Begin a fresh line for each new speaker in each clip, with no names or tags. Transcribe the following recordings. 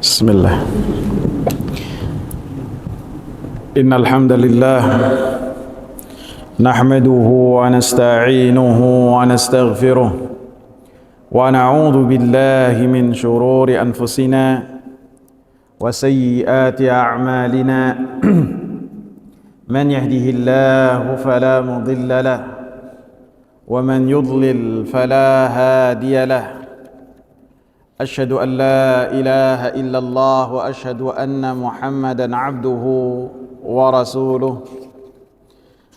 بسم الله. إن الحمد لله نحمده ونستعينه ونستغفره ونعوذ بالله من شرور أنفسنا وسيئات أعمالنا من يهده الله فلا مضل له ومن يضلل فلا هادي له. أشهد أن لا إله إلا الله وأشهد أن محمدا عبده ورسوله.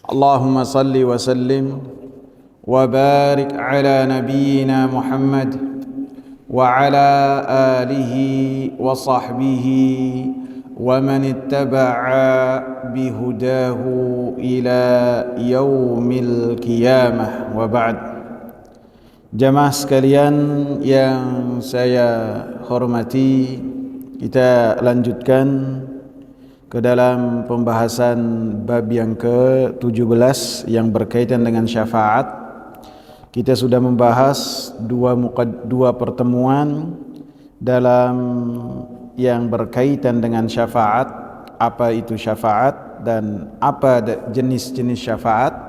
اللهم صل وسلم وبارك على نبينا محمد وعلى آله وصحبه ومن اتبع بهداه إلى يوم القيامة. وبعد. Jamaah sekalian yang saya hormati, kita lanjutkan ke dalam pembahasan bab yang ke-17 yang berkaitan dengan syafaat. Kita sudah membahas dua pertemuan dalam yang berkaitan dengan syafaat, apa itu syafaat dan apa jenis-jenis syafaat,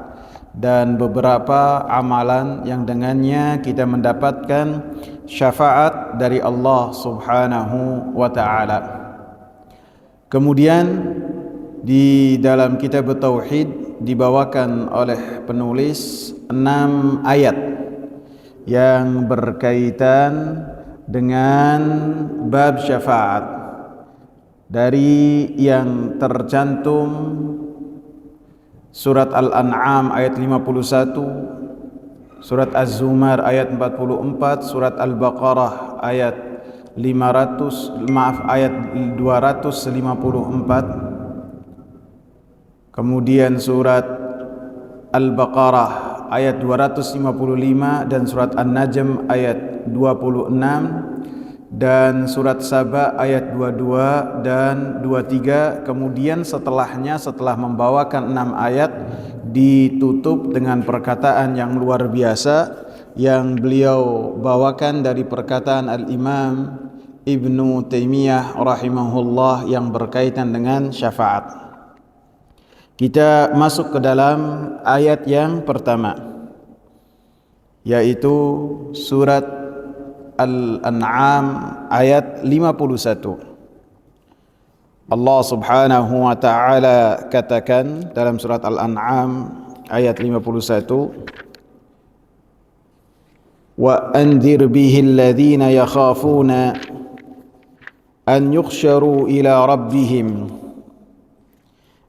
dan beberapa amalan yang dengannya kita mendapatkan syafaat dari Allah Subhanahu wa ta'ala. Kemudian di dalam kitab Tauhid dibawakan oleh penulis 6 ayat yang berkaitan dengan bab syafaat, dari yang tercantum Surat Al-An'am ayat 51, Surat Az-Zumar ayat 44, Surat Al-Baqarah ayat 254, kemudian Surat Al-Baqarah ayat 255 dan Surat An-Najm ayat 26 dan Surat Saba ayat 22 dan 23. Kemudian setelahnya, setelah membawakan 6 ayat, ditutup dengan perkataan yang luar biasa yang beliau bawakan dari perkataan Al-Imam Ibnu Taimiyah rahimahullah yang berkaitan dengan syafaat. Kita masuk ke dalam ayat yang pertama, yaitu Surat Al-An'am ayat 51. Allah Subhanahu wa ta'ala katakan dalam surat Al-An'am ayat 51, wa anzir bihi alladhina yakhafuna an yukhsharu ila rabbihim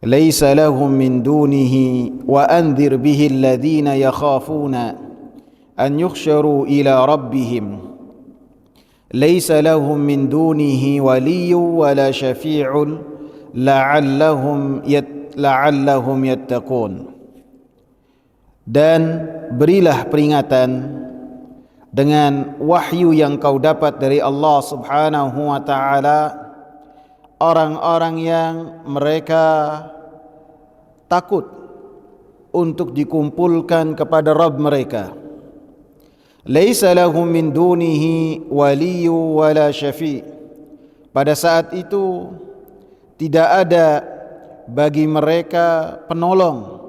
laysa lahum min dunihi wa anzir bihi alladhina yakhafuna an yukhsharu ila rabbihim laysa lahum min dunihi waliyyun wala syafi'un la'allahum yattaqun. Dan berilah peringatan dengan wahyu yang kau dapat dari Allah Subhanahu wa ta'ala orang-orang yang mereka takut untuk dikumpulkan kepada Rabb mereka. Laisa lahum min dunihi waliyyu wala syafi'. Pada saat itu tidak ada bagi mereka penolong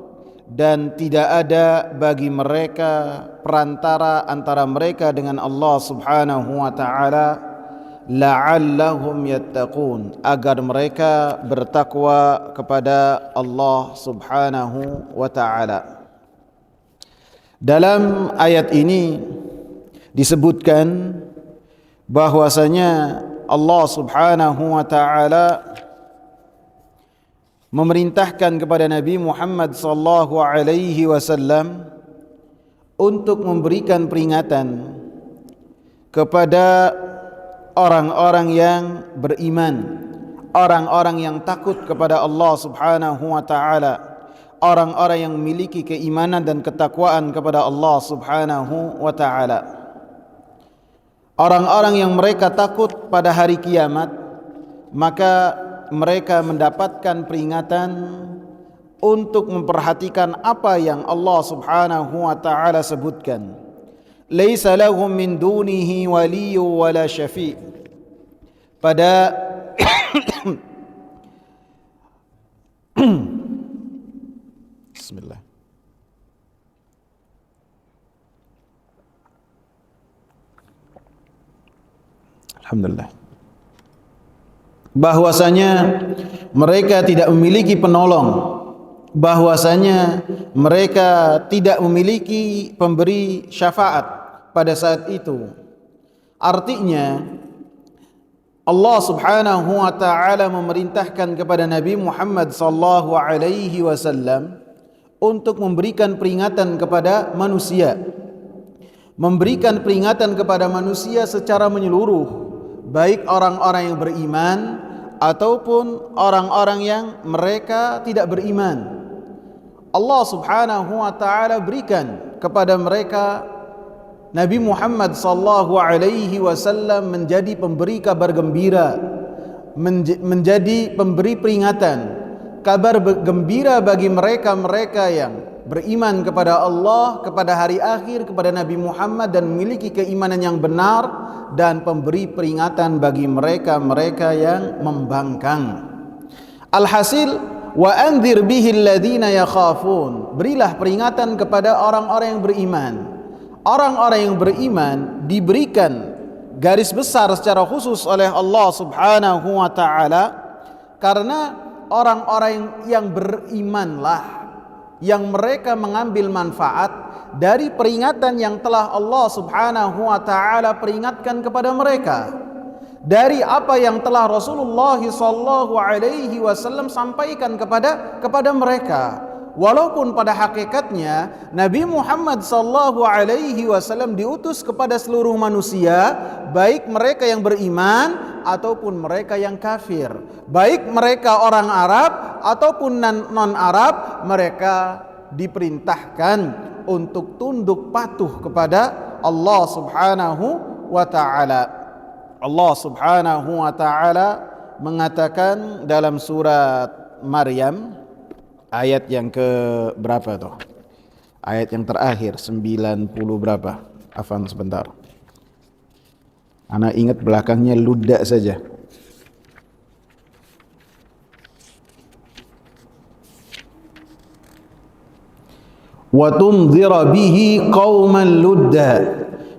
dan tidak ada bagi mereka perantara antara mereka dengan Allah Subhanahu wa ta'ala, la'allahum yattaqun, agar mereka bertakwa kepada Allah Subhanahu wa ta'ala. Dalam ayat ini disebutkan bahwasanya Allah Subhanahu wa ta'ala memerintahkan kepada Nabi Muhammad sallallahu alaihi wasallam untuk memberikan peringatan kepada orang-orang yang beriman, orang-orang yang takut kepada Allah Subhanahu wa ta'ala, orang-orang yang memiliki keimanan dan ketakwaan kepada Allah Subhanahu wa ta'ala. Orang-orang yang mereka takut pada hari kiamat, maka mereka mendapatkan peringatan untuk memperhatikan apa yang Allah Subhanahu wa ta'ala sebutkan. Laisa lahum min dunihi waliyyu wala syafi'. pada Bismillah. Alhamdulillah. Bahwasanya mereka tidak memiliki penolong, bahwasanya mereka tidak memiliki pemberi syafaat pada saat itu. Artinya Allah Subhanahu wa taala memerintahkan kepada Nabi Muhammad sallallahu alaihi wasallam untuk memberikan peringatan kepada manusia. Memberikan peringatan kepada manusia secara menyeluruh, baik orang-orang yang beriman ataupun orang-orang yang mereka tidak beriman. Allah Subhanahu wa taala berikan kepada mereka Nabi Muhammad sallallahu alaihi wasallam menjadi pemberi kabar gembira, menjadi pemberi peringatan, kabar gembira bagi mereka-mereka yang beriman kepada Allah, kepada hari akhir, kepada Nabi Muhammad dan memiliki keimanan yang benar, dan pemberi peringatan bagi mereka-mereka yang membangkang. Alhasil, wa anzir bihi alladhina yakhafun, berilah peringatan kepada orang-orang yang beriman. Orang-orang yang beriman diberikan garis besar secara khusus oleh Allah Subhanahu wa taala, karena orang-orang yang berimanlah yang mereka mengambil manfaat dari peringatan yang telah Allah Subhanahu wa taala peringatkan kepada mereka, dari apa yang telah Rasulullah sallallahu alaihi wasallam sampaikan kepada mereka. Walaupun pada hakikatnya Nabi Muhammad sallallahu alaihi wasallam diutus kepada seluruh manusia, baik mereka yang beriman ataupun mereka yang kafir, baik mereka orang Arab ataupun non-Arab, mereka diperintahkan untuk tunduk patuh kepada Allah Subhanahu wa taala. Allah Subhanahu wa taala mengatakan dalam surat Maryam ayat yang ke berapa tuh? Ayat yang terakhir 90 berapa? Afan sebentar. Ana ingat belakangnya luda saja. Wa tunzira bihi qauman ludda,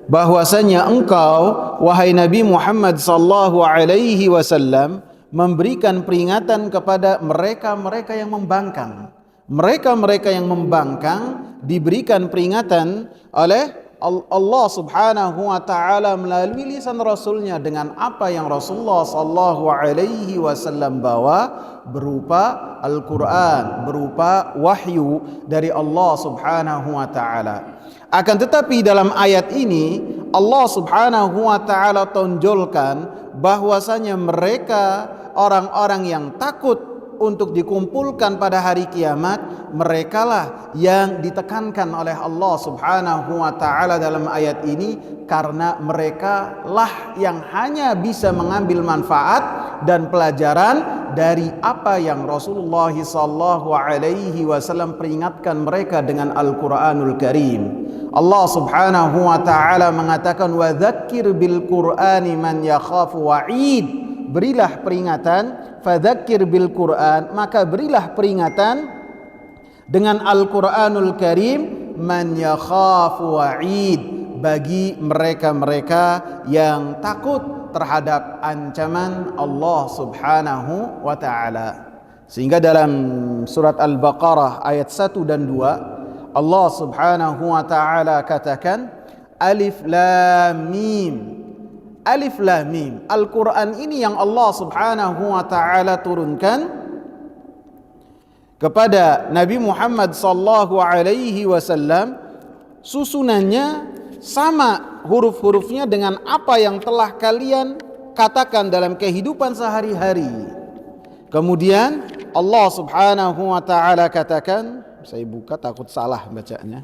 bahwasanya engkau wahai Nabi Muhammad sallallahu alaihi wasallam memberikan peringatan kepada mereka-mereka yang membangkang. Mereka-mereka yang membangkang diberikan peringatan oleh Allah Subhanahu wa taala melalui lisan Rasulnya dengan apa yang Rasulullah sallallahu alaihi wasallam bawa berupa Al-Qur'an, berupa wahyu dari Allah Subhanahu wa taala. Akan tetapi dalam ayat ini Allah Subhanahu wa taala tonjolkan bahwasanya mereka orang-orang yang takut untuk dikumpulkan pada hari kiamat, merekalah yang ditekankan oleh Allah Subhanahu wa taala dalam ayat ini, karena mereka lah yang hanya bisa mengambil manfaat dan pelajaran dari apa yang Rasulullah sallallahu alaihi wasallam peringatkan mereka dengan Al-Qur'anul Karim. Allah Subhanahu wa taala mengatakan wa dzakkir bil Qur'ani man yakhafu wa'id. Berilah peringatan, fadzakir bil Qur'an, maka berilah peringatan dengan Al-Qur'anul Karim, man yakhafu wa'id, bagi mereka-mereka yang takut terhadap ancaman Allah Subhanahu wa taala. Sehingga dalam surat Al-Baqarah ayat 1 dan 2 Allah Subhanahu wa taala katakan Alif Lam Mim. Alif Lam Mim. Al-Quran ini yang Allah Subhanahu wa taala turunkan kepada Nabi Muhammad sallallahu alaihi wasallam, susunannya sama huruf-hurufnya dengan apa yang telah kalian katakan dalam kehidupan sehari-hari. Kemudian Allah Subhanahu wa taala katakan, saya buka takut salah bacanya.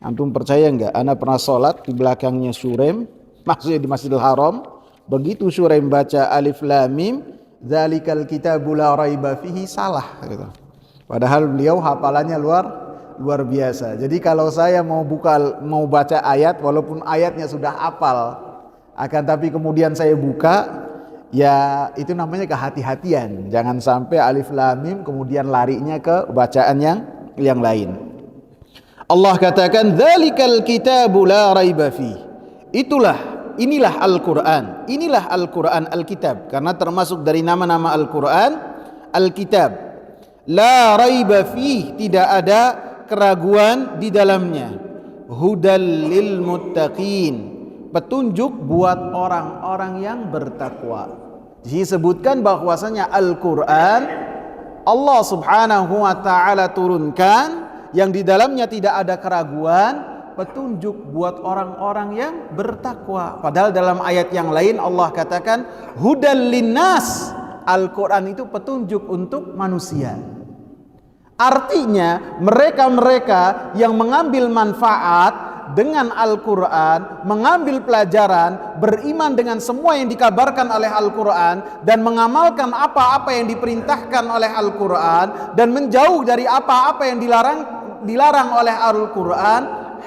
Antum percaya enggak? Ana pernah sholat di belakangnya Surem, maksudnya di Masjidil Haram. Begitu Surem baca Alif Lam Mim, dzalikal kitabu la raiba fihi, salah gitu. Padahal beliau hafalannya luar biasa. Jadi kalau saya mau baca ayat, walaupun ayatnya sudah hafal, Akan tapi kemudian saya buka, ya itu namanya kehati-hatian. Jangan sampai alif lam mim kemudian larinya ke bacaan yang lain. Allah katakan dzalikal kitabu la raiba fi. Inilah Al-Qur'an. Inilah Al-Qur'an, Al-Kitab, karena termasuk dari nama-nama Al-Qur'an Al-Kitab. La raiba fi, tidak ada keraguan di dalamnya. Hudal lil muttaqin, petunjuk buat orang-orang yang bertakwa. Disebutkan bahwasanya Al-Quran Allah subhanahu wa ta'ala turunkan yang di dalamnya tidak ada keraguan, petunjuk buat orang-orang yang bertakwa. Padahal dalam ayat yang lain Allah katakan hudal linnas, Al-Quran itu petunjuk untuk manusia. Artinya mereka-mereka yang mengambil manfaat dengan Al-Quran, mengambil pelajaran, beriman dengan semua yang dikabarkan oleh Al-Quran, dan mengamalkan apa-apa yang diperintahkan oleh Al-Quran, dan menjauh dari apa-apa yang dilarang oleh Al-Quran,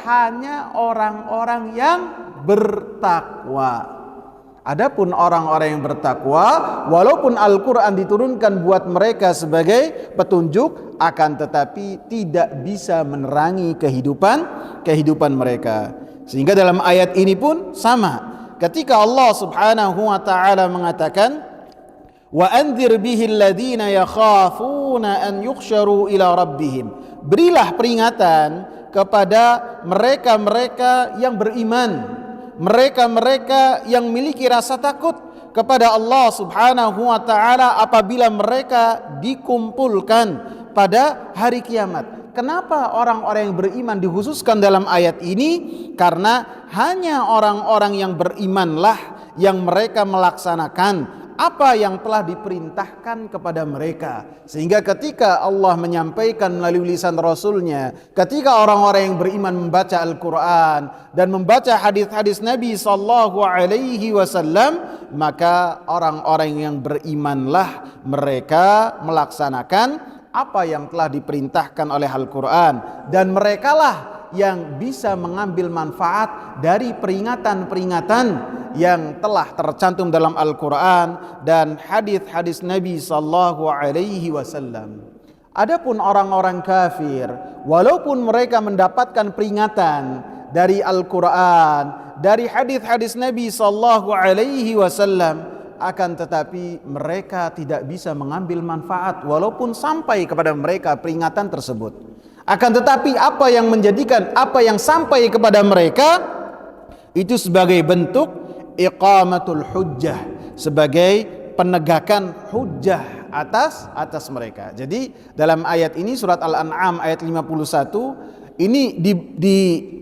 hanya orang-orang yang bertakwa. Adapun orang-orang yang bertakwa, walaupun Al-Quran diturunkan buat mereka sebagai petunjuk, akan tetapi tidak bisa menerangi kehidupan mereka. Sehingga dalam ayat ini pun sama. Ketika Allah subhanahu wa ta'ala mengatakan, wa anzir bihil ladhina yakhafuna an yukhsharu ila rabbihim. Berilah peringatan kepada mereka-mereka yang beriman, mereka-mereka yang memiliki rasa takut kepada Allah subhanahu wa ta'ala apabila mereka dikumpulkan pada hari kiamat. Kenapa orang-orang yang beriman dikhususkan dalam ayat ini? Karena hanya orang-orang yang berimanlah yang mereka melaksanakan apa yang telah diperintahkan kepada mereka. Sehingga ketika Allah menyampaikan melalui lisan Rasulnya, ketika orang-orang yang beriman membaca Al-Quran dan membaca hadis-hadis Nabi Sallallahu Alaihi Wasallam, maka orang-orang yang berimanlah mereka melaksanakan apa yang telah diperintahkan oleh Al-Quran, dan merekalah yang bisa mengambil manfaat dari peringatan-peringatan yang telah tercantum dalam Al-Quran dan hadis-hadis Nabi Sallallahu Alaihi Wasallam. Adapun orang-orang kafir, walaupun mereka mendapatkan peringatan dari Al-Quran, dari hadis-hadis Nabi Sallallahu Alaihi Wasallam, akan tetapi mereka tidak bisa mengambil manfaat walaupun sampai kepada mereka peringatan tersebut. Akan tetapi apa yang menjadikan apa yang sampai kepada mereka itu sebagai bentuk iqamatul hujjah, sebagai penegakan hujjah atas mereka. Jadi dalam ayat ini surat Al-An'am ayat 51 ini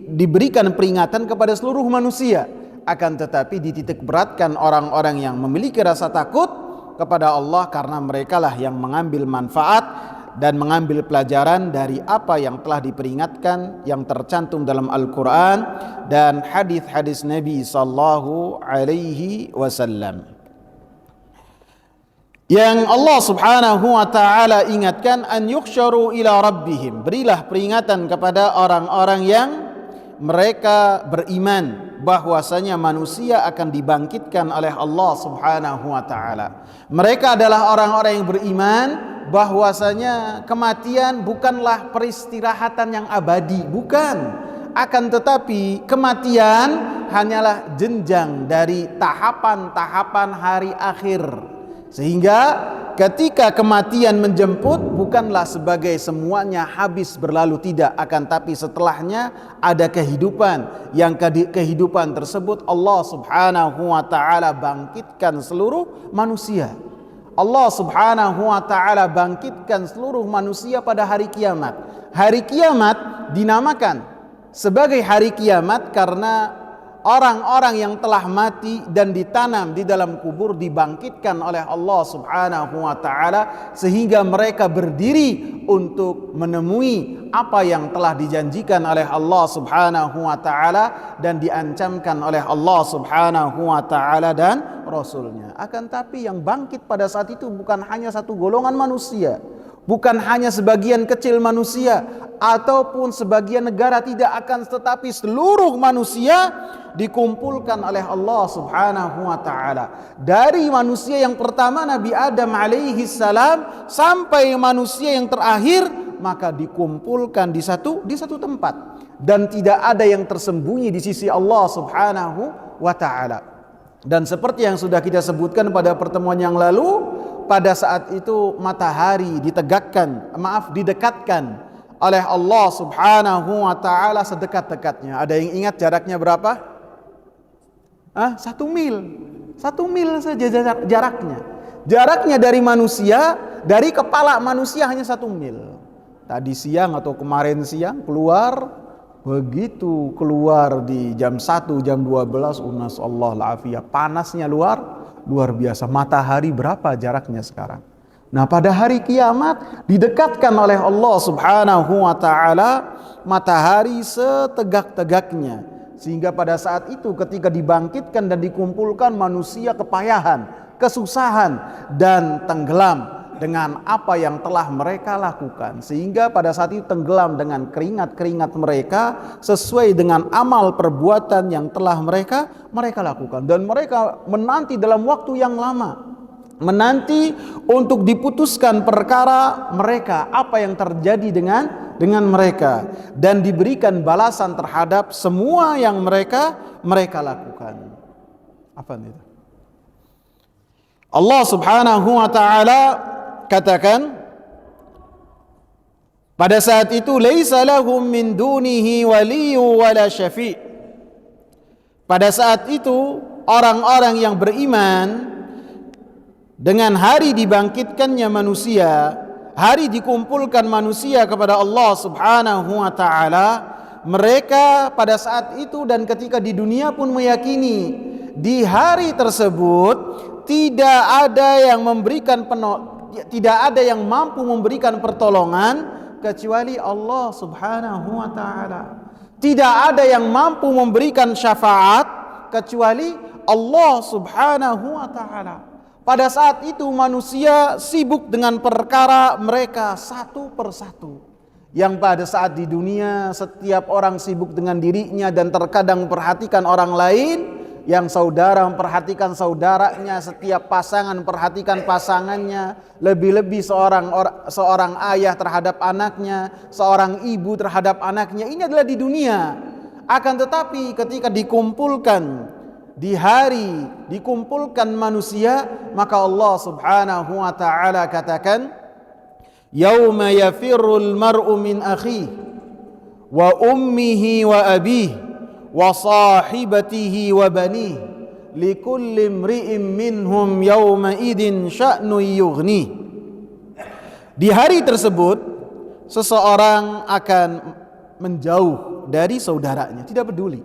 diberikan peringatan kepada seluruh manusia, akan tetapi dititik beratkan orang-orang yang memiliki rasa takut kepada Allah, karena merekalah yang mengambil manfaat dan mengambil pelajaran dari apa yang telah diperingatkan yang tercantum dalam Al-Quran dan hadis-hadis Nabi Sallallahu Alaihi Wasallam. Yang Allah Subhanahu Wa Ta'ala ingatkan, an yukhsharu ila rabbihim, berilah peringatan kepada orang-orang yang mereka beriman bahwasanya manusia akan dibangkitkan oleh Allah Subhanahu Wa Ta'ala. Mereka adalah orang-orang yang beriman bahwasanya kematian bukanlah peristirahatan yang abadi, bukan. Akan tetapi kematian hanyalah jenjang dari tahapan-tahapan hari akhir. Sehingga ketika kematian menjemput, bukanlah sebagai semuanya habis berlalu, tidak, akan tapi setelahnya ada kehidupan, yang kehidupan tersebut Allah Subhanahu wa ta'ala bangkitkan seluruh manusia. Allah Subhanahu wa ta'ala bangkitkan seluruh manusia pada hari kiamat. Hari kiamat dinamakan sebagai hari kiamat karena orang-orang yang telah mati dan ditanam di dalam kubur dibangkitkan oleh Allah Subhanahu wa ta'ala, sehingga mereka berdiri untuk menemui apa yang telah dijanjikan oleh Allah Subhanahu wa ta'ala dan diancamkan oleh Allah Subhanahu wa ta'ala dan Rasulnya. Akan tapi yang bangkit pada saat itu bukan hanya satu golongan manusia, bukan hanya sebagian kecil manusia ataupun sebagian negara, tidak akan, tetapi seluruh manusia dikumpulkan oleh Allah Subhanahu wa taala. Dari manusia yang pertama Nabi Adam alaihi salam sampai manusia yang terakhir, maka dikumpulkan di satu tempat dan tidak ada yang tersembunyi di sisi Allah Subhanahu wa taala. Dan seperti yang sudah kita sebutkan pada pertemuan yang lalu, pada saat itu matahari didekatkan oleh Allah Subhanahu wa taala sedekat-dekatnya. Ada yang ingat jaraknya berapa? 1 mil. 1 mil saja jaraknya. Jaraknya dari manusia, dari kepala manusia hanya 1 mil. Tadi siang atau kemarin siang keluar, begitu keluar di jam 1, jam 12, nasallahu al-afiyah, panasnya luar biasa. Matahari berapa jaraknya sekarang? Nah, pada hari kiamat didekatkan oleh Allah Subhanahu wa taala matahari setegak-tegaknya, sehingga pada saat itu ketika dibangkitkan dan dikumpulkan, manusia kepayahan, kesusahan dan tenggelam dengan apa yang telah mereka lakukan, sehingga pada saat itu tenggelam dengan keringat-keringat mereka sesuai dengan amal perbuatan yang telah mereka lakukan. Dan mereka menanti dalam waktu yang lama, menanti untuk diputuskan perkara mereka, apa yang terjadi dengan mereka, dan diberikan balasan terhadap semua yang mereka lakukan. Apa itu? Allah Subhanahu wa taala katakan pada saat itu, laisa lahum min dunihi waliyyu wala syafi'. Pada saat itu orang-orang yang beriman dengan hari dibangkitkannya manusia, hari dikumpulkan manusia kepada Allah Subhanahu wa taala, mereka pada saat itu dan ketika di dunia pun meyakini di hari tersebut tidak ada yang mampu memberikan pertolongan kecuali Allah Subhanahu wa taala. Tidak ada yang mampu memberikan syafaat kecuali Allah Subhanahu wa taala. Pada saat itu manusia sibuk dengan perkara mereka satu persatu. Yang pada saat di dunia setiap orang sibuk dengan dirinya dan terkadang perhatikan orang lain, yang saudara memperhatikan saudaranya, setiap pasangan memperhatikan pasangannya, lebih-lebih seorang ayah terhadap anaknya, seorang ibu terhadap anaknya. Ini adalah di dunia. Akan tetapi ketika dikumpulkan di hari dikumpulkan manusia, maka Allah Subhanahu wa taala katakan, yauma yafirrul mar'u min akhihi wa ummihi wa abihi wa sahibatihi wa banihi likulli imri'in minhum yawma idin sya'nu yughni. Di hari tersebut seseorang akan menjauh dari saudaranya, tidak peduli,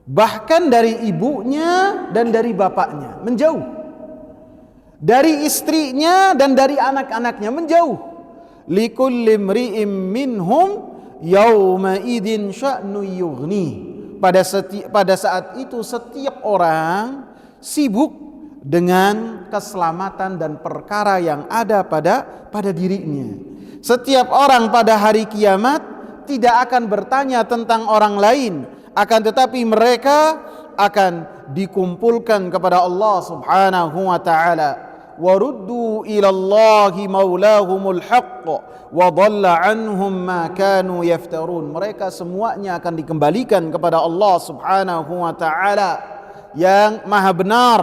bahkan dari ibunya dan dari bapaknya menjauh, dari istrinya dan dari anak-anaknya menjauh. Likulli imri'in minhum yawma idin sya'nu yughni. Pada saat itu setiap orang sibuk dengan keselamatan dan perkara yang ada pada dirinya. Setiap orang pada hari kiamat tidak akan bertanya tentang orang lain, akan tetapi mereka akan dikumpulkan kepada Allah Subhanahu wa taala. Waruddu ila Allahi maulahumul haqq wa dhalla anhum ma kanu yaftarun. Mereka semuanya akan dikembalikan kepada Allah Subhanahu wa taala yang maha benar.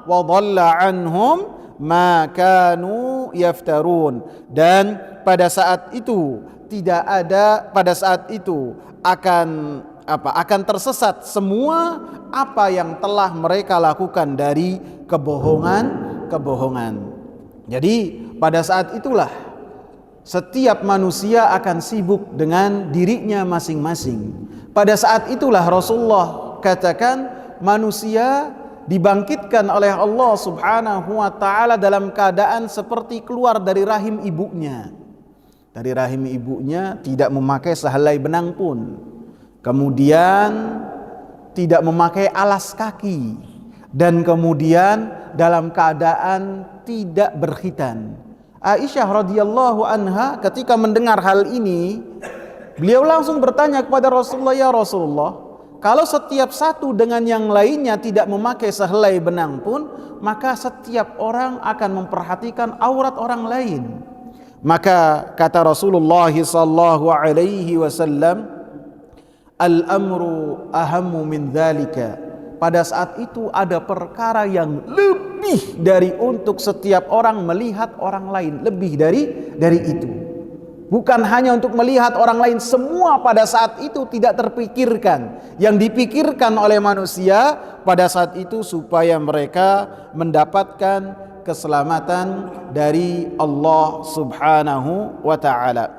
Wa dhalla anhum ma kanu yaftarun. Dan pada saat itu akan tersesat semua apa yang telah mereka lakukan dari kebohongan. Jadi pada saat itulah setiap manusia akan sibuk dengan dirinya masing-masing. Pada saat itulah Rasulullah katakan manusia dibangkitkan oleh Allah Subhanahu wa taala dalam keadaan seperti keluar dari rahim ibunya. Dari rahim ibunya tidak memakai sehelai benang pun. Kemudian tidak memakai alas kaki, dan kemudian dalam keadaan tidak berkhitan. Aisyah radhiyallahu anha ketika mendengar hal ini, beliau langsung bertanya kepada Rasulullah, "Ya Rasulullah, kalau setiap satu dengan yang lainnya tidak memakai sehelai benang pun, maka setiap orang akan memperhatikan aurat orang lain." Maka kata Rasulullah sallallahu alaihi wasallam, "Al-amru ahammu min dzalika." Pada saat itu ada perkara yang lebih dari untuk setiap orang melihat orang lain, lebih dari itu. Bukan hanya untuk melihat orang lain, semua pada saat itu tidak terpikirkan. Yang dipikirkan oleh manusia pada saat itu supaya mereka mendapatkan keselamatan dari Allah Subhanahu wa ta'ala.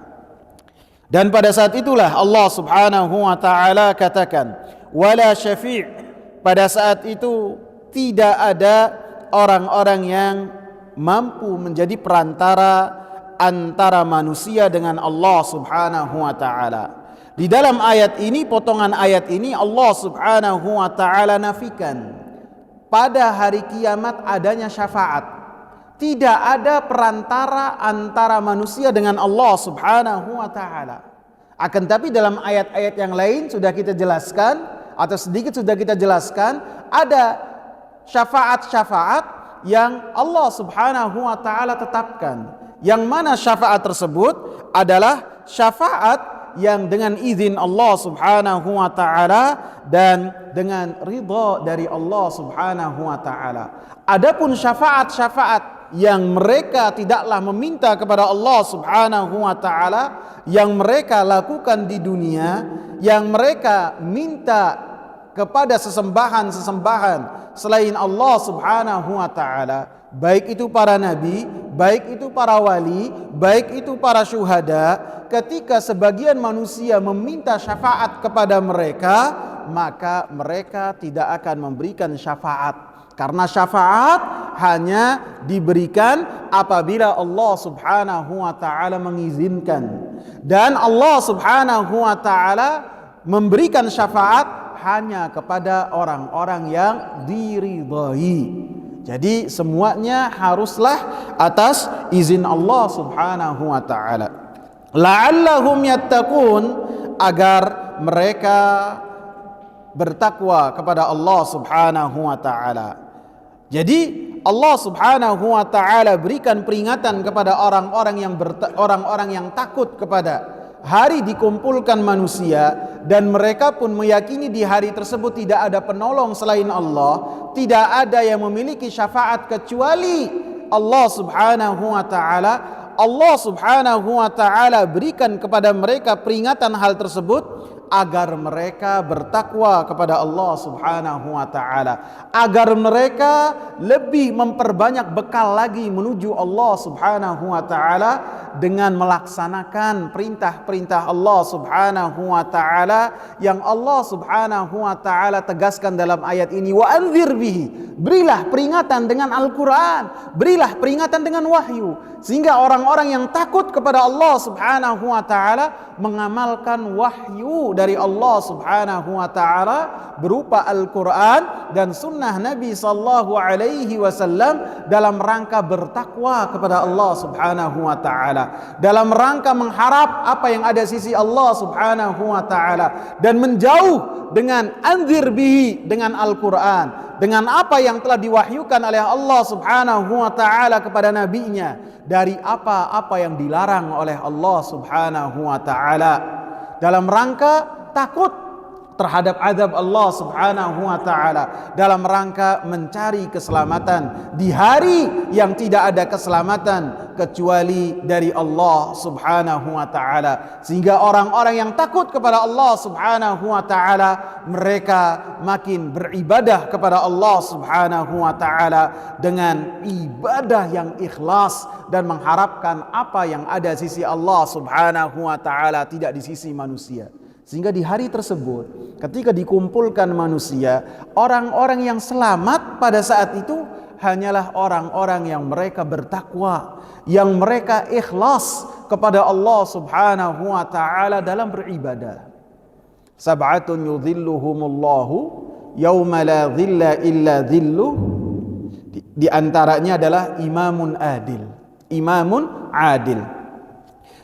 Dan pada saat itulah Allah Subhanahu wa ta'ala katakan, "Wala syafi'." Pada saat itu tidak ada orang-orang yang mampu menjadi perantara antara manusia dengan Allah Subhanahu wa ta'ala. Di dalam ayat ini, potongan ayat ini, Allah Subhanahu wa ta'ala nafikan pada hari kiamat adanya syafaat. Tidak ada perantara antara manusia dengan Allah Subhanahu wa ta'ala. Akan tapi dalam ayat-ayat yang lain sudah kita jelaskan, atau sedikit sudah kita jelaskan, ada syafaat-syafaat yang Allah Subhanahu wa ta'ala tetapkan. Yang mana syafaat tersebut adalah syafaat yang dengan izin Allah Subhanahu wa ta'ala dan dengan ridha dari Allah Subhanahu wa ta'ala. Adapun syafaat-syafaat yang mereka tidaklah meminta kepada Allah Subhanahu wa ta'ala, yang mereka lakukan di dunia, yang mereka minta kepada sesembahan-sesembahan selain Allah Subhanahu wa ta'ala, baik itu para nabi, baik itu para wali, baik itu para syuhada, ketika sebagian manusia meminta syafaat kepada mereka, maka mereka tidak akan memberikan syafaat. Karena syafaat hanya diberikan apabila Allah Subhanahu wa ta'ala mengizinkan. Dan Allah Subhanahu wa ta'ala memberikan syafaat hanya kepada orang-orang yang diridhai. Jadi semuanya haruslah atas izin Allah Subhanahu wa ta'ala. La'allahum yattaqun, agar mereka bertakwa kepada Allah Subhanahu wa ta'ala. Jadi Allah Subhanahu wa ta'ala berikan peringatan kepada orang-orang yang takut kepada hari dikumpulkan manusia, dan mereka pun meyakini di hari tersebut tidak ada penolong selain Allah, tidak ada yang memiliki syafaat kecuali Allah Subhanahu wa ta'ala. Allah Subhanahu wa ta'ala berikan kepada mereka peringatan hal tersebut agar mereka bertakwa kepada Allah Subhanahu wa ta'ala, agar mereka lebih memperbanyak bekal lagi menuju Allah Subhanahu wa ta'ala dengan melaksanakan perintah-perintah Allah Subhanahu wa ta'ala yang Allah Subhanahu wa ta'ala tegaskan dalam ayat ini. Wa anzir bihi, berilah peringatan dengan Al-Quran, berilah peringatan dengan wahyu, sehingga orang-orang yang takut kepada Allah Subhanahu wa ta'ala mengamalkan wahyu dari Allah Subhanahu wa ta'ala berupa Al-Quran dan sunnah Nabi sallallahu alaihi wasallam dalam rangka bertakwa kepada Allah Subhanahu wa ta'ala, dalam rangka mengharap apa yang ada sisi Allah Subhanahu wa ta'ala, dan menjauh dengan anzir bihi, dengan Al-Quran, dengan apa yang telah diwahyukan oleh Allah Subhanahu wa ta'ala kepada nabinya, dari apa-apa yang dilarang oleh Allah Subhanahu wa ta'ala, dalam rangka takut terhadap azab Allah Subhanahu wa ta'ala, dalam rangka mencari keselamatan di hari yang tidak ada keselamatan kecuali dari Allah Subhanahu wa ta'ala. Sehingga orang-orang yang takut kepada Allah Subhanahu wa ta'ala, mereka makin beribadah kepada Allah Subhanahu wa ta'ala dengan ibadah yang ikhlas dan mengharapkan apa yang ada sisi Allah Subhanahu wa ta'ala, tidak di sisi manusia. Sehingga di hari tersebut ketika dikumpulkan manusia, orang-orang yang selamat pada saat itu hanyalah orang-orang yang mereka bertakwa, yang mereka ikhlas kepada Allah Subhanahu wa ta'ala dalam beribadah. Sab'atun yudhilluhumullahu yauma la dhilla illa dhilluh. Di antaranya adalah imamun adil. Imamun adil.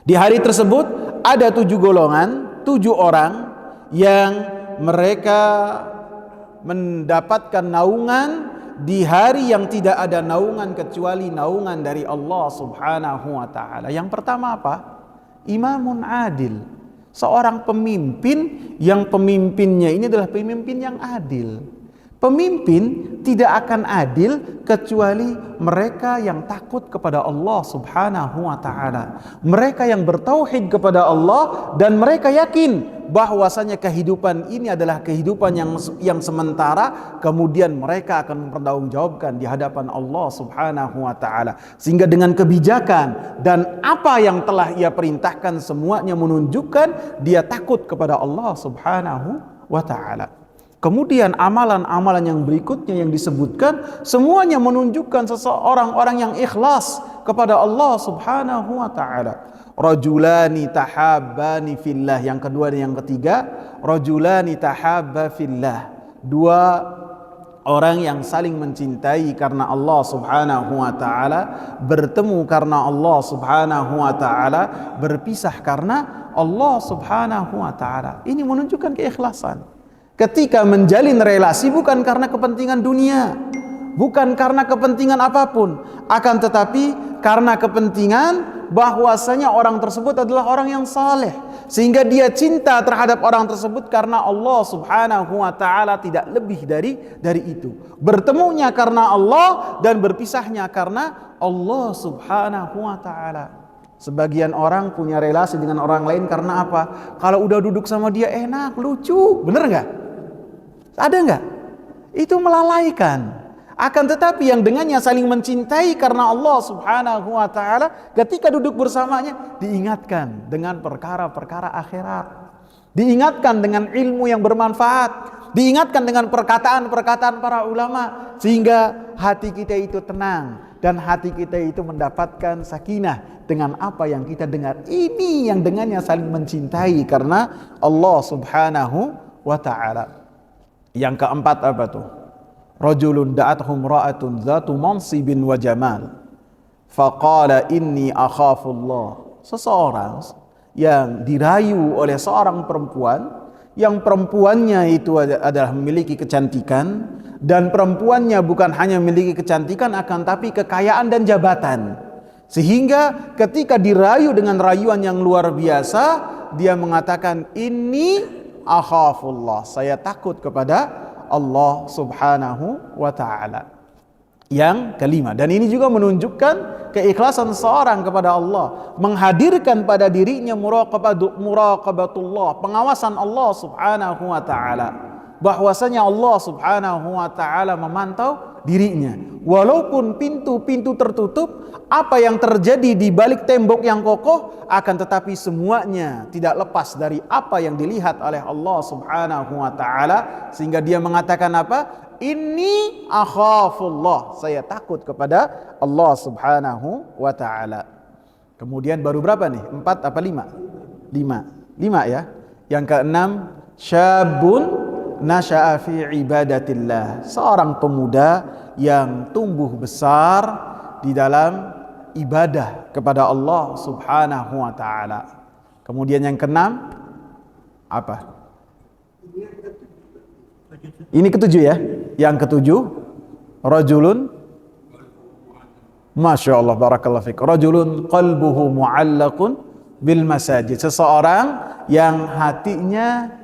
Di hari tersebut ada 7 golongan, 7 orang yang mereka mendapatkan naungan di hari yang tidak ada naungan kecuali naungan dari Allah Subhanahu wa taala. Yang pertama apa? Imamun adil. Seorang pemimpin yang pemimpinnya ini adalah pemimpin yang adil. Pemimpin tidak akan adil kecuali mereka yang takut kepada Allah Subhanahu wa taala. Mereka yang bertauhid kepada Allah dan mereka yakin bahwasanya kehidupan ini adalah kehidupan yang sementara, kemudian mereka akan mempertanggungjawabkan di hadapan Allah Subhanahu wa taala. Sehingga dengan kebijakan dan apa yang telah ia perintahkan semuanya menunjukkan dia takut kepada Allah Subhanahu wa taala. Kemudian amalan-amalan yang berikutnya yang disebutkan semuanya menunjukkan seseorang orang yang ikhlas kepada Allah Subhanahu wa taala. Rajulani tahabbani fillah, yang kedua dan yang ketiga, rajulani tahabba fillah. 2 orang yang saling mencintai karena Allah Subhanahu wa taala, bertemu karena Allah Subhanahu wa taala, berpisah karena Allah Subhanahu wa taala. Ini menunjukkan keikhlasan. Ketika menjalin relasi bukan karena kepentingan dunia, bukan karena kepentingan apapun, akan tetapi karena kepentingan bahwasanya orang tersebut adalah orang yang saleh, sehingga dia cinta terhadap orang tersebut karena Allah Subhanahu wa taala, tidak lebih dari itu. Bertemunya karena Allah dan berpisahnya karena Allah Subhanahu wa taala. Sebagian orang punya relasi dengan orang lain karena apa? Kalau udah duduk sama dia enak, lucu, bener nggak? Ada nggak? Itu melalaikan. Akan tetapi yang dengannya saling mencintai karena Allah Subhanahu wa taala, ketika duduk bersamanya diingatkan dengan perkara-perkara akhirat, diingatkan dengan ilmu yang bermanfaat, diingatkan dengan perkataan-perkataan para ulama, sehingga hati kita itu tenang dan hati kita itu mendapatkan sakinah dengan apa yang kita dengar. Ini yang dengannya saling mencintai karena Allah Subhanahu wa taala. Yang keempat apa tuh? Rajulun da'atuhum ra'atun dzatu mansibin wa jamal faqala inni akhafullah. Seseorang yang dirayu oleh seorang perempuan, yang perempuannya itu adalah memiliki kecantikan, dan perempuannya bukan hanya memiliki kecantikan akan tapi kekayaan dan jabatan, sehingga ketika dirayu dengan rayuan yang luar biasa, dia mengatakan ini akhafullah, saya takut kepada Allah Subhanahu wa taala. Yang kelima, dan ini juga menunjukkan keikhlasan seorang kepada Allah, menghadirkan pada dirinya muraqabatullah, pengawasan Allah Subhanahu wa taala, bahwasanya Allah Subhanahu wa taala memantau dirinya. Walaupun pintu-pintu tertutup, apa yang terjadi di balik tembok yang kokoh, akan tetapi semuanya tidak lepas dari apa yang dilihat oleh Allah Subhanahu wa taala, sehingga dia mengatakan apa? Inni akhafullah, saya takut kepada Allah Subhanahu wa taala. Kemudian baru berapa nih? 4 apa 5? 5 ya. Yang keenam, syabun nasya'a fi ibadatillah, seorang pemuda yang tumbuh besar di dalam ibadah kepada Allah Subhanahu wa taala. Kemudian yang keenam apa? Ini ketujuh ya. Yang ketujuh, rajulun, Masya Allah, barakallahu fiik, rajulun qalbuhu mu'allaqun bil masajid, seseorang yang hatinya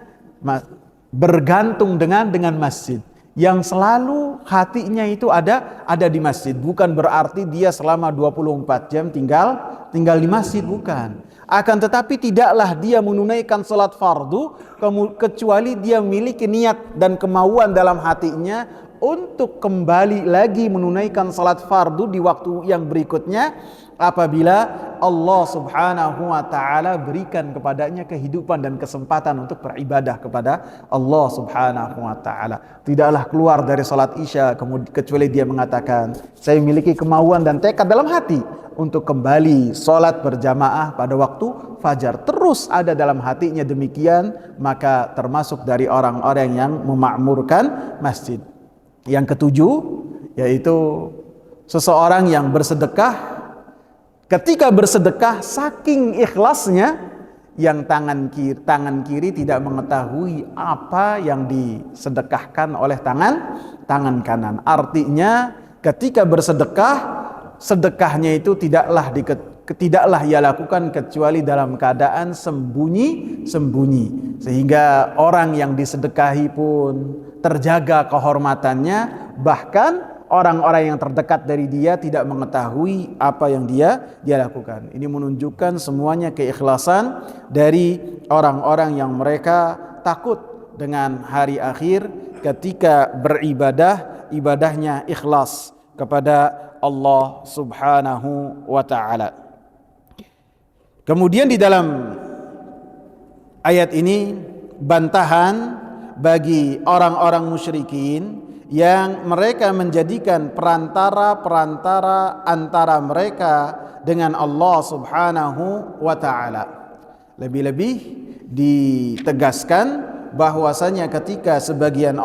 bergantung dengan masjid, yang selalu hatinya itu ada di masjid. Bukan berarti dia selama 24 jam tinggal di masjid, bukan. Akan tetapi tidaklah dia menunaikan salat fardu kecuali dia memiliki niat dan kemauan dalam hatinya untuk kembali lagi menunaikan salat fardu di waktu yang berikutnya, apabila Allah Subhanahu wa taala berikan kepadanya kehidupan dan kesempatan untuk beribadah kepada Allah Subhanahu wa taala. Tidaklah keluar dari salat Isya kecuali dia mengatakan, saya memiliki kemauan dan tekad dalam hati untuk kembali salat berjamaah pada waktu fajar. Terus ada dalam hatinya demikian, maka termasuk dari orang-orang yang memakmurkan masjid. Yang ketujuh, yaitu seseorang yang bersedekah Ketika bersedekah saking ikhlasnya, yang tangan kiri tidak mengetahui apa yang disedekahkan oleh tangan kanan. Artinya ketika bersedekah, sedekahnya itu tidaklah ia lakukan kecuali dalam keadaan sembunyi, sehingga orang yang disedekahi pun terjaga kehormatannya, bahkan orang-orang yang terdekat dari dia tidak mengetahui apa yang dia lakukan. Ini menunjukkan semuanya keikhlasan dari orang-orang yang mereka takut dengan hari akhir ketika beribadah, ibadahnya ikhlas kepada Allah Subhanahu wa ta'ala. Kemudian di dalam ayat ini bantahan bagi orang-orang musyrikin yang mereka menjadikan perantara antara mereka dengan Allah Subhanahu wa ta'ala. Lebih-lebih ditegaskan bahwasanya ketika sebagian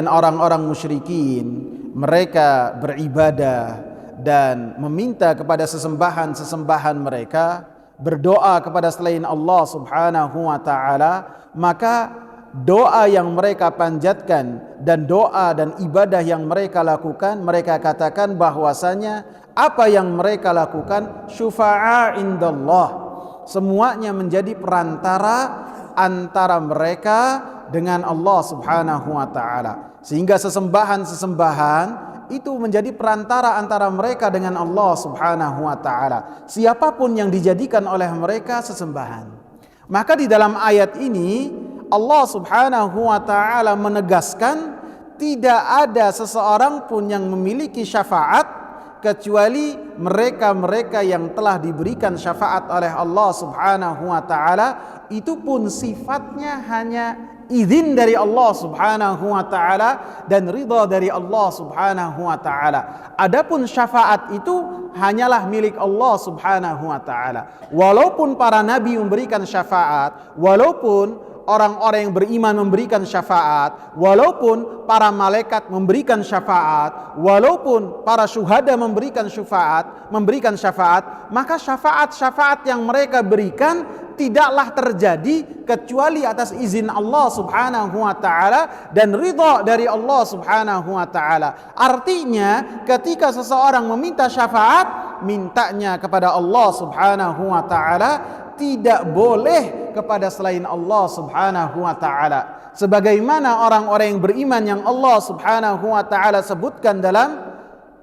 orang-orang musyrikin mereka beribadah dan meminta kepada sesembahan mereka, berdoa kepada selain Allah Subhanahu wa ta'ala, maka doa yang mereka panjatkan dan doa dan ibadah yang mereka lakukan, mereka katakan bahwasanya apa yang mereka lakukan syufa'a indallah, semuanya menjadi perantara antara mereka dengan Allah Subhanahu wa ta'ala, sehingga sesembahan itu menjadi perantara antara mereka dengan Allah Subhanahu wa ta'ala, siapapun yang dijadikan oleh mereka sesembahan. Maka di dalam ayat ini Allah Subhanahu wa ta'ala menegaskan tidak ada seseorang pun yang memiliki syafaat kecuali mereka-mereka yang telah diberikan syafaat oleh Allah Subhanahu wa ta'ala, itu pun sifatnya hanya izin dari Allah Subhanahu wa ta'ala dan ridha dari Allah Subhanahu wa ta'ala. Adapun syafaat itu hanyalah milik Allah Subhanahu wa ta'ala. Walaupun para nabi memberikan syafaat, walaupun orang-orang yang beriman memberikan syafaat, walaupun para malaikat memberikan syafaat, walaupun para syuhada memberikan syafaat, maka syafaat yang mereka berikan tidaklah terjadi kecuali atas izin Allah Subhanahu wa ta'ala dan ridha dari Allah Subhanahu wa ta'ala. Artinya ketika seseorang meminta syafaat, mintanya kepada Allah Subhanahu wa ta'ala, tidak boleh kepada selain Allah Subhanahu wa ta'ala. Sebagaimana orang-orang yang beriman yang Allah Subhanahu wa ta'ala sebutkan dalam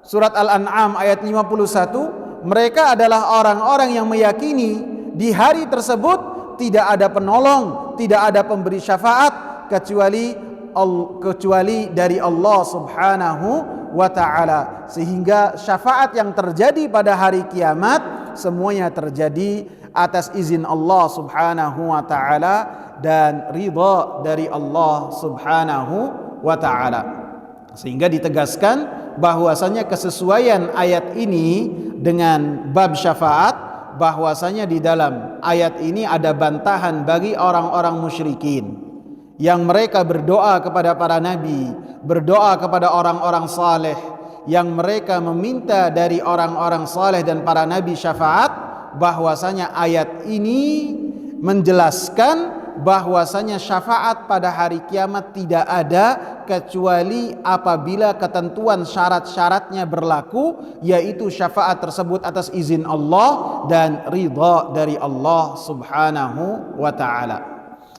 surat Al-An'am ayat 51, mereka adalah orang-orang yang meyakini di hari tersebut tidak ada penolong, tidak ada pemberi syafaat kecuali dari Allah Subhanahu wa ta'ala, sehingga syafaat yang terjadi pada hari kiamat semuanya terjadi atas izin Allah Subhanahu wa ta'ala dan ridha dari Allah Subhanahu wa ta'ala. Sehingga ditegaskan bahwasanya kesesuaian ayat ini dengan bab syafaat, bahwasanya di dalam ayat ini ada bantahan bagi orang-orang musyrikin yang mereka berdoa kepada para nabi, berdoa kepada orang-orang saleh, yang mereka meminta dari orang-orang saleh dan para nabi syafaat, bahwasanya ayat ini menjelaskan bahwasanya syafaat pada hari kiamat tidak ada kecuali apabila ketentuan syarat-syaratnya berlaku, yaitu syafaat tersebut atas izin Allah dan ridha dari Allah Subhanahu wa ta'ala.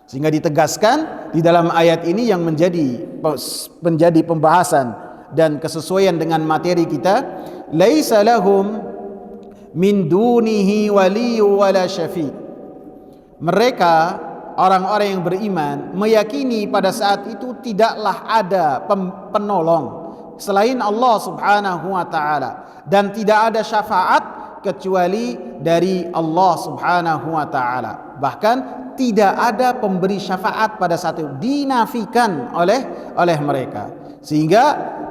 Sehingga ditegaskan di dalam ayat ini yang menjadi pembahasan dan kesesuaian dengan materi kita, laisa lahum min dunihi waliyyu wala syafi'. Mereka orang-orang yang beriman meyakini pada saat itu tidaklah ada penolong selain Allah Subhanahu wa ta'ala, dan tidak ada syafaat kecuali dari Allah Subhanahu wa ta'ala. Bahkan tidak ada pemberi syafaat pada saat itu, dinafikan oleh mereka. Sehingga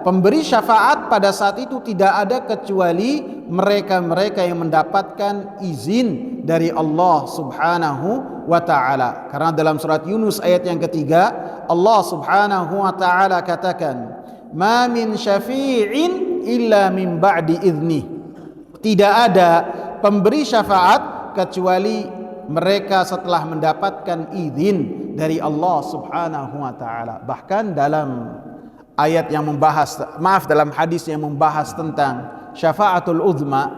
pemberi syafaat pada saat itu tidak ada kecuali mereka-mereka yang mendapatkan izin dari Allah Subhanahu wa ta'ala. Karena dalam surat Yunus ayat yang ketiga, Allah Subhanahu wa ta'ala katakan, "Ma min syafi'in illa min ba'di idzni." Tidak ada pemberi syafaat kecuali mereka setelah mendapatkan izin dari Allah Subhanahu wa taala. Bahkan dalam ayat yang dalam hadis yang membahas tentang syafaatul uzma,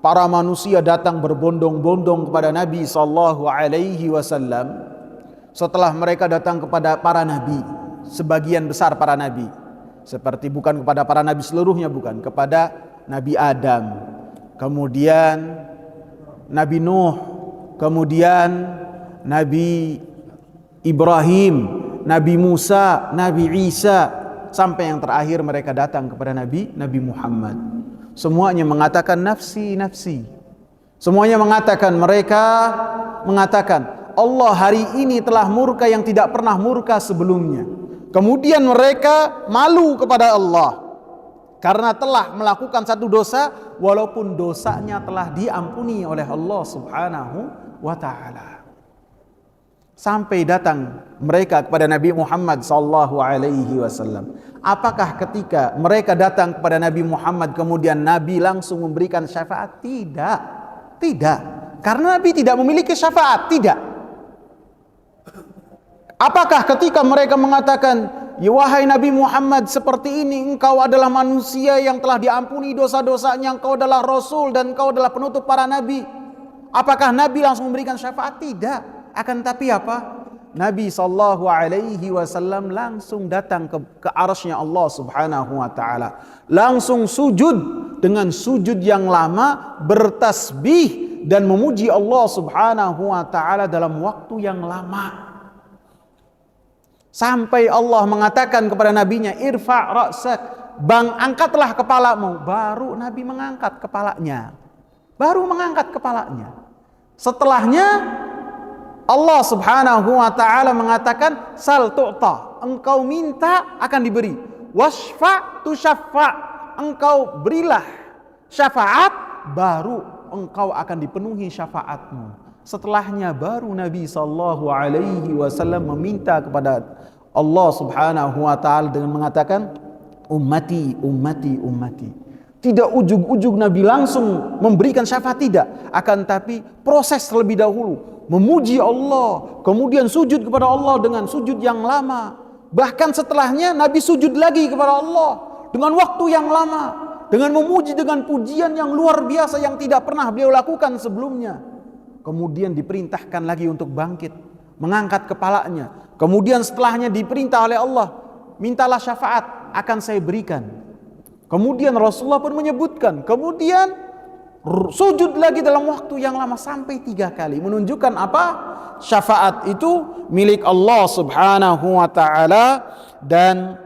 para manusia datang berbondong-bondong kepada Nabi sallallahu alaihi wasallam. Setelah mereka datang kepada para nabi, sebagian besar para nabi, seperti bukan kepada para nabi seluruhnya, bukan, kepada Nabi Adam, kemudian Nabi Nuh, kemudian Nabi Ibrahim, Nabi Musa, Nabi Isa, sampai yang terakhir mereka datang kepada Nabi Muhammad. Semuanya mengatakan nafsi, nafsi. Semuanya mereka mengatakan Allah hari ini telah murka yang tidak pernah murka sebelumnya. Kemudian mereka malu kepada Allah karena telah melakukan satu dosa, walaupun dosanya telah diampuni oleh Allah Subhanahu wa taala. Sampai datang mereka kepada Nabi Muhammad sallallahu alaihi wasallam. Apakah ketika mereka datang kepada Nabi Muhammad kemudian Nabi langsung memberikan syafaat? Tidak. Tidak. Karena Nabi tidak memiliki syafaat, tidak. Apakah ketika mereka mengatakan, "Ya wahai Nabi Muhammad, seperti ini engkau adalah manusia yang telah diampuni dosa-dosanya, engkau adalah Rasul dan engkau adalah penutup para nabi." Apakah Nabi langsung memberikan syafaat? Tidak. Akan tapi apa? Nabi sallallahu alaihi wasallam langsung datang ke arsy-Nya Allah Subhanahu wa taala. Langsung sujud dengan sujud yang lama, bertasbih dan memuji Allah Subhanahu wa taala dalam waktu yang lama. Sampai Allah mengatakan kepada nabinya, "Irfa' ra'sak," angkatlah kepalamu. Baru Nabi mengangkat kepalanya. Setelahnya Allah Subhanahu wa taala mengatakan, "Sal tu'ta," engkau minta akan diberi. "Wasfa' tusyaffa," engkau berilah syafaat, baru engkau akan dipenuhi syafaatmu. Setelahnya baru Nabi sallallahu alaihi wasallam meminta kepada Allah Subhanahu wa taala dengan mengatakan, "Ummati, ummati, ummati." Tidak ujug-ujug Nabi langsung memberikan syafaat, tidak. Akan tapi proses terlebih dahulu, memuji Allah, kemudian sujud kepada Allah dengan sujud yang lama. Bahkan setelahnya Nabi sujud lagi kepada Allah dengan waktu yang lama, dengan memuji dengan pujian yang luar biasa yang tidak pernah beliau lakukan sebelumnya. Kemudian diperintahkan lagi untuk bangkit, mengangkat kepalanya. Kemudian setelahnya diperintah oleh Allah, "Mintalah syafaat, akan saya berikan." Kemudian Rasulullah pun menyebutkan, kemudian sujud lagi dalam waktu yang lama sampai 3 kali. Menunjukkan apa? Syafaat itu milik Allah Subhanahu wa ta'ala, dan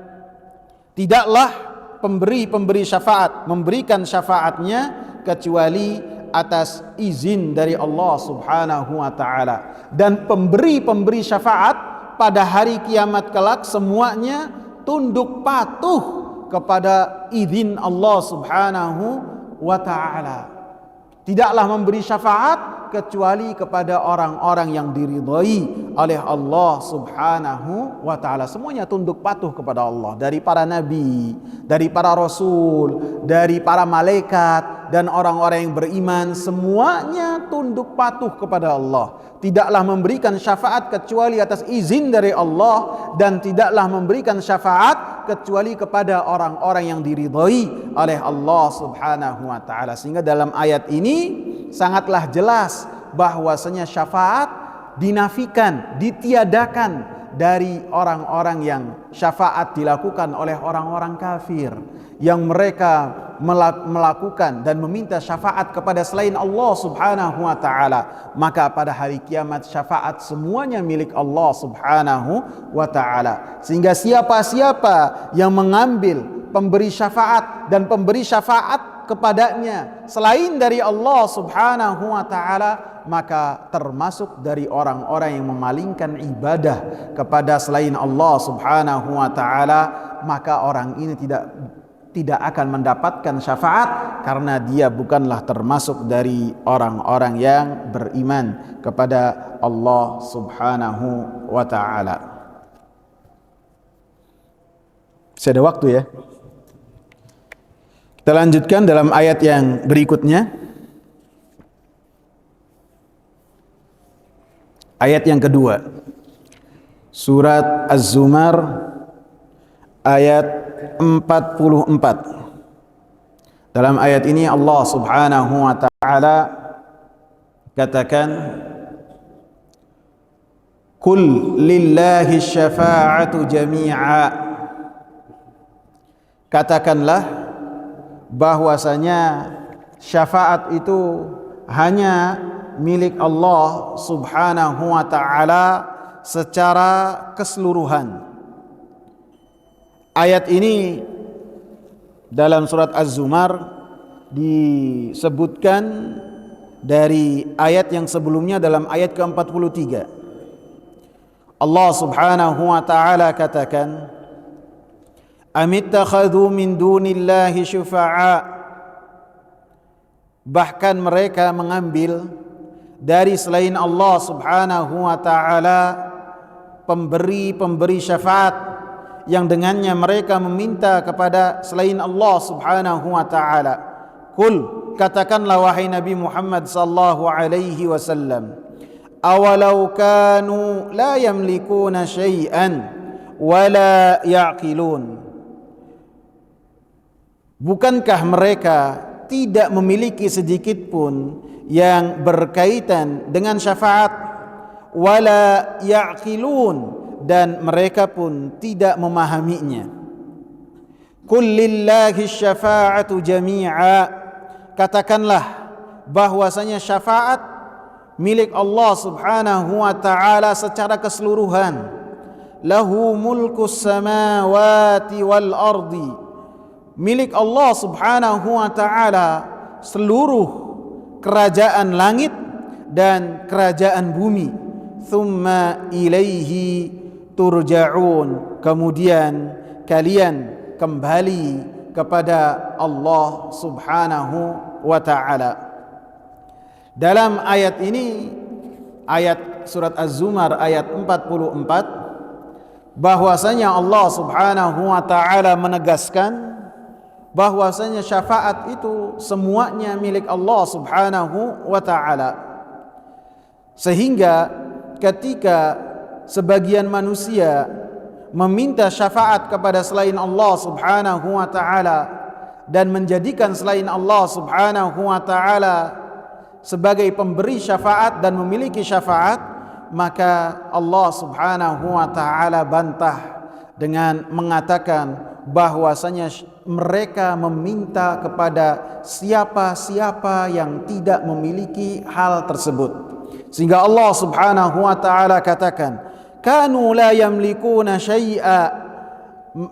tidaklah pemberi syafaat memberikan syafaatnya kecuali atas izin dari Allah Subhanahu wa ta'ala. Dan pemberi syafaat pada hari kiamat kelak semuanya tunduk patuh kepada izin Allah Subhanahu wa ta'ala. Tidaklah memberi syafaat kecuali kepada orang-orang yang diridhai oleh Allah Subhanahu wa ta'ala. Semuanya tunduk patuh kepada Allah, dari para nabi, dari para rasul, dari para malaikat dan orang-orang yang beriman, semuanya tunduk patuh kepada Allah. Tidaklah memberikan syafaat kecuali atas izin dari Allah, dan tidaklah memberikan syafaat kecuali kepada orang-orang yang diridhai oleh Allah Subhanahu wa ta'ala. Sehingga dalam ayat ini sangatlah jelas bahwasanya syafaat dinafikan, ditiadakan dari orang-orang yang syafaat dilakukan oleh orang-orang kafir, yang mereka melakukan dan meminta syafaat kepada selain Allah Subhanahu wa ta'ala. Maka pada hari kiamat syafaat semuanya milik Allah Subhanahu wa ta'ala. Sehingga siapa-siapa yang mengambil pemberi syafaat dan pemberi syafaat kepadanya selain dari Allah Subhanahu wa ta'ala, maka termasuk dari orang-orang yang memalingkan ibadah kepada selain Allah Subhanahu wa ta'ala. Maka orang ini tidak akan mendapatkan syafaat, karena dia bukanlah termasuk dari orang-orang yang beriman kepada Allah Subhanahu wa ta'ala. Masih ada waktu ya? Kita lanjutkan dalam ayat yang berikutnya. Ayat yang kedua. Surat Az-Zumar ayat 44. Dalam ayat ini Allah Subhanahu wa taala katakan, "Qul lillahi syafa'atu jami'a." Katakanlah bahwasanya syafaat itu hanya milik Allah Subhanahu wa taala secara keseluruhan. Ayat ini dalam surat Az-Zumar disebutkan dari ayat yang sebelumnya dalam ayat ke-43. Allah Subhanahu wa taala katakan, "Amittakhadhu min dunillahi syufa'a." Bahkan mereka mengambil dari selain Allah Subhanahu wa taala pemberi syafaat yang dengannya mereka meminta kepada selain Allah Subhanahu wa taala. Qul, katakanlah wahai Nabi Muhammad sallallahu alaihi wasallam, awalau kanu la yamlikuna syai'an wa la ya'qilun. Bukankah mereka tidak memiliki sedikit pun yang berkaitan dengan syafaat, wala ya'qilun, dan mereka pun tidak memahaminya. Qul lillahi syafa'atu jami'a. Katakanlah bahwasanya syafaat milik Allah Subhanahu wa taala secara keseluruhan. Lahu mulkus samawati wal ardi. Milik Allah Subhanahu wa taala seluruh kerajaan langit dan kerajaan bumi. Thumma ilaihi turja'un. Kemudian kalian kembali kepada Allah Subhanahu wa taala. Dalam ayat ini, ayat surat Az-Zumar ayat 44, bahwasanya Allah Subhanahu wa taala menegaskan bahwasanya syafaat itu semuanya milik Allah Subhanahu wa taala. Sehingga ketika sebagian manusia meminta syafaat kepada selain Allah Subhanahu wa taala dan menjadikan selain Allah Subhanahu wa taala sebagai pemberi syafaat dan memiliki syafaat, maka Allah Subhanahu wa taala bantah dengan mengatakan bahwasanya mereka meminta kepada siapa-siapa yang tidak memiliki hal tersebut. Sehingga Allah Subhanahu wa taala katakan, kanu la yamlikuna syai'a,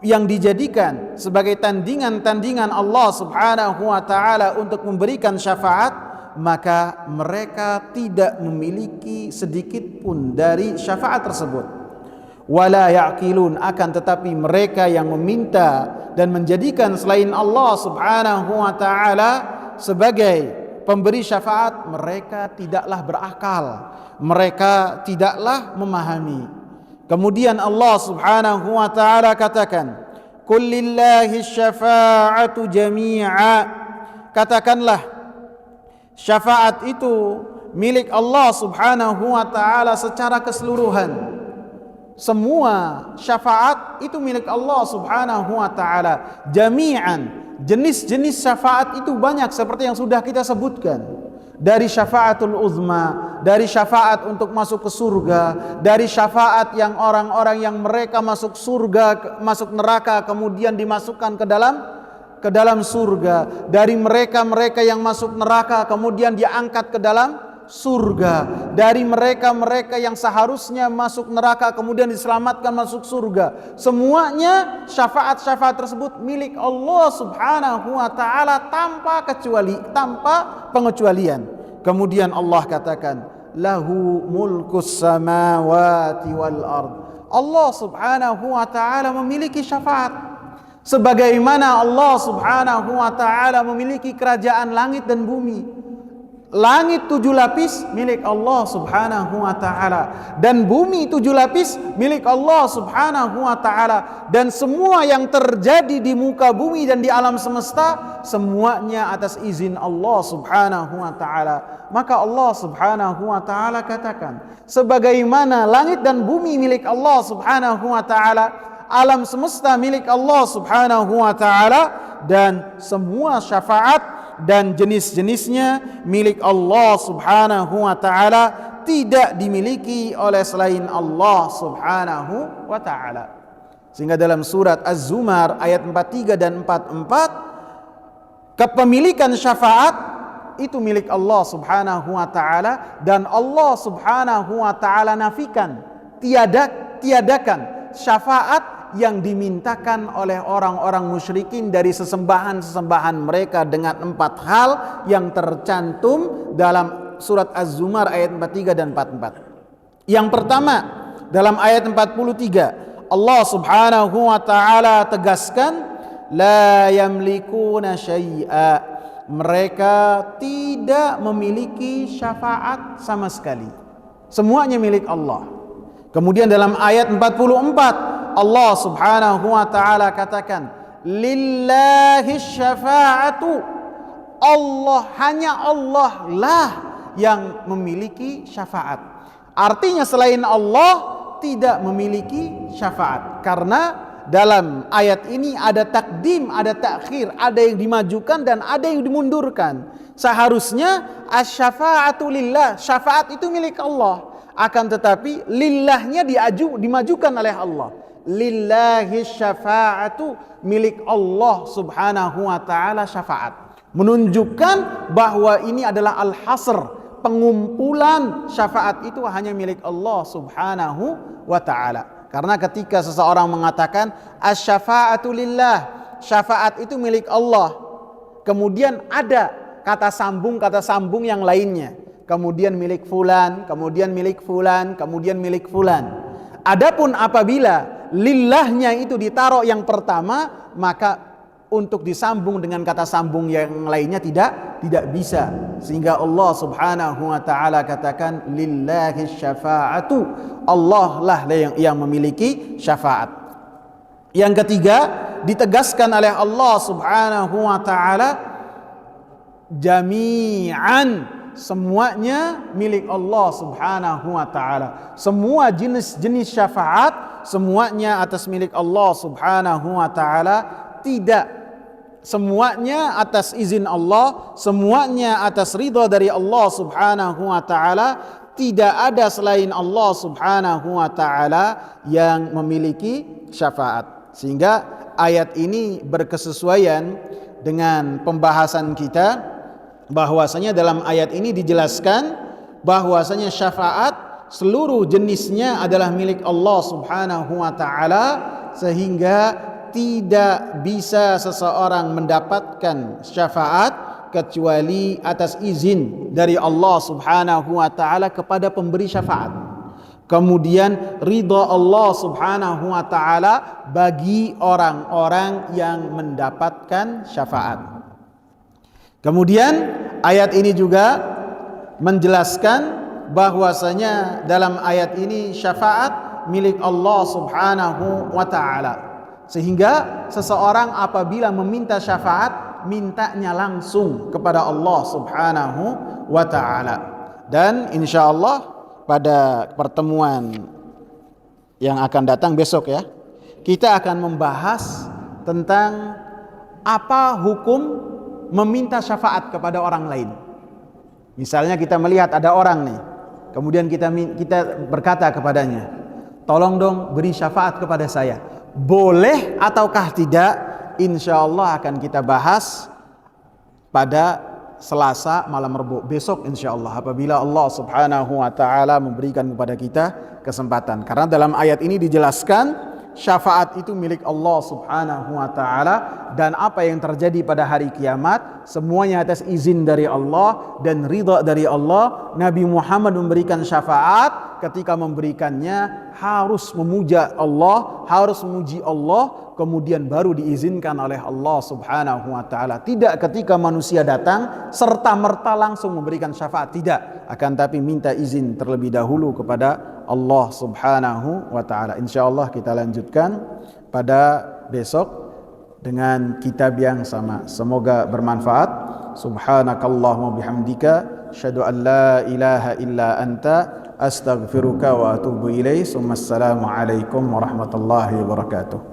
yang dijadikan sebagai tandingan-tandingan Allah Subhanahu wa taala untuk memberikan syafaat, maka mereka tidak memiliki sedikit pun dari syafaat tersebut. Wala ya'qilun, akan tetapi mereka yang meminta dan menjadikan selain Allah Subhanahu wa taala sebagai pemberi syafaat, mereka tidaklah berakal, mereka tidaklah memahami. Kemudian Allah Subhanahu wa taala katakan, qul lillahi syafa'atu jami'a. Katakanlah syafaat itu milik Allah Subhanahu wa taala secara keseluruhan. Semua syafaat itu milik Allah Subhanahu wa taala jami'an. Jenis-jenis syafaat itu banyak seperti yang sudah kita sebutkan. Dari syafaatul uzma, dari syafaat untuk masuk ke surga, dari syafaat yang orang-orang yang mereka masuk surga, masuk neraka kemudian dimasukkan ke dalam surga, dari mereka-mereka yang masuk neraka kemudian diangkat ke dalam surga, dari mereka-mereka yang seharusnya masuk neraka kemudian diselamatkan masuk surga. Semuanya syafaat-syafaat tersebut milik Allah Subhanahu wa taala tanpa pengecualian. Kemudian Allah katakan, lahu mulkus samawati wal ard. Allah Subhanahu wa taala memiliki syafaat sebagaimana Allah Subhanahu wa taala memiliki kerajaan langit dan bumi. Langit 7 lapis milik Allah subhanahu wa ta'ala, dan bumi 7 lapis milik Allah subhanahu wa ta'ala, dan semua yang terjadi di muka bumi dan di alam semesta semuanya atas izin Allah subhanahu wa ta'ala. Maka Allah subhanahu wa ta'ala katakan, sebagaimana langit dan bumi milik Allah subhanahu wa ta'ala, alam semesta milik Allah subhanahu wa ta'ala, dan semua syafaat dan jenis-jenisnya milik Allah subhanahu wa ta'ala, tidak dimiliki oleh selain Allah subhanahu wa ta'ala. Sehingga dalam surat Az-Zumar ayat 43 dan 44, kepemilikan syafaat itu milik Allah subhanahu wa ta'ala, dan Allah subhanahu wa ta'ala nafikan, tiadakan syafaat yang dimintakan oleh orang-orang musyrikin dari sesembahan-sesembahan mereka dengan 4 hal yang tercantum dalam surat Az-Zumar ayat 43 dan 44. Yang pertama, dalam ayat 43 Allah subhanahu wa ta'ala tegaskan, la yamlikuna syai'a, mereka tidak memiliki syafaat sama sekali, semuanya milik Allah. Kemudian dalam ayat 44 Allah subhanahu wa ta'ala katakan, lillahi syafa'atu, hanya Allah lah yang memiliki syafaat. Artinya selain Allah tidak memiliki syafaat. Karena dalam ayat ini ada takdim, ada takhir, ada yang dimajukan dan ada yang dimundurkan. Seharusnya asy-syafa'atu lillah, syafaat itu milik Allah. Akan tetapi lillahnya dimajukan oleh Allah. Lillahi syafa'atu, milik Allah subhanahu wa ta'ala syafaat. Menunjukkan bahwa ini adalah al-hasr, pengumpulan syafaat itu hanya milik Allah subhanahu wa ta'ala. Karena ketika seseorang mengatakan asy-syafa'atu lillah, syafaat itu milik Allah, kemudian ada kata sambung yang lainnya, kemudian milik fulan, kemudian milik fulan, kemudian milik fulan. Adapun apabila lillahnya itu ditaruh yang pertama, maka untuk disambung dengan kata sambung yang lainnya tidak bisa. Sehingga Allah subhanahu wa ta'ala katakan lillahi syafa'atu, Allah lah yang memiliki syafaat. Yang ketiga, ditegaskan oleh Allah subhanahu wa ta'ala, jami'an, semuanya milik Allah subhanahu wa ta'ala. Semua jenis-jenis syafaat semuanya atas milik Allah subhanahu wa ta'ala. Tidak semuanya atas izin Allah, semuanya atas ridha dari Allah subhanahu wa ta'ala. Tidak ada selain Allah subhanahu wa ta'ala yang memiliki syafaat. Sehingga ayat ini berkesesuaian dengan pembahasan kita, bahwasanya dalam ayat ini dijelaskan bahwasanya syafaat seluruh jenisnya adalah milik Allah subhanahu wa ta'ala, sehingga tidak bisa seseorang mendapatkan syafaat kecuali atas izin dari Allah subhanahu wa ta'ala kepada pemberi syafaat. Kemudian ridha Allah subhanahu wa ta'ala bagi orang-orang yang mendapatkan syafaat. Kemudian ayat ini juga menjelaskan bahwasanya dalam ayat ini syafaat milik Allah subhanahu wa ta'ala, sehingga seseorang apabila meminta syafaat, mintanya langsung kepada Allah subhanahu wa ta'ala. Dan insya Allah pada pertemuan yang akan datang besok ya, kita akan membahas tentang apa hukum meminta syafaat kepada orang lain. Misalnya kita melihat ada orang nih, kemudian kita berkata kepadanya, tolong dong beri syafaat kepada saya. Boleh ataukah tidak? Insya Allah akan kita bahas pada Selasa malam Rabu besok insya Allah, apabila Allah subhanahu wa ta'ala memberikan kepada kita kesempatan. Karena dalam ayat ini dijelaskan syafaat itu milik Allah subhanahu wa ta'ala, dan apa yang terjadi pada hari kiamat semuanya atas izin dari Allah dan ridha dari Allah. Nabi Muhammad memberikan syafaat ketika memberikannya harus memuja Allah, harus memuji Allah, kemudian baru diizinkan oleh Allah Subhanahu wa taala. Tidak ketika manusia datang serta merta langsung memberikan syafaat, tidak, akan tapi minta izin terlebih dahulu kepada Allah Subhanahu wa taala. Insyaallah kita lanjutkan pada besok dengan kitab yang sama. Semoga bermanfaat. Subhanakallahumma bihamdika asyhadu an la ilaha illa anta astaghfiruka wa atubu ilaik. Assalamu alaikum warahmatullahi wabarakatuh.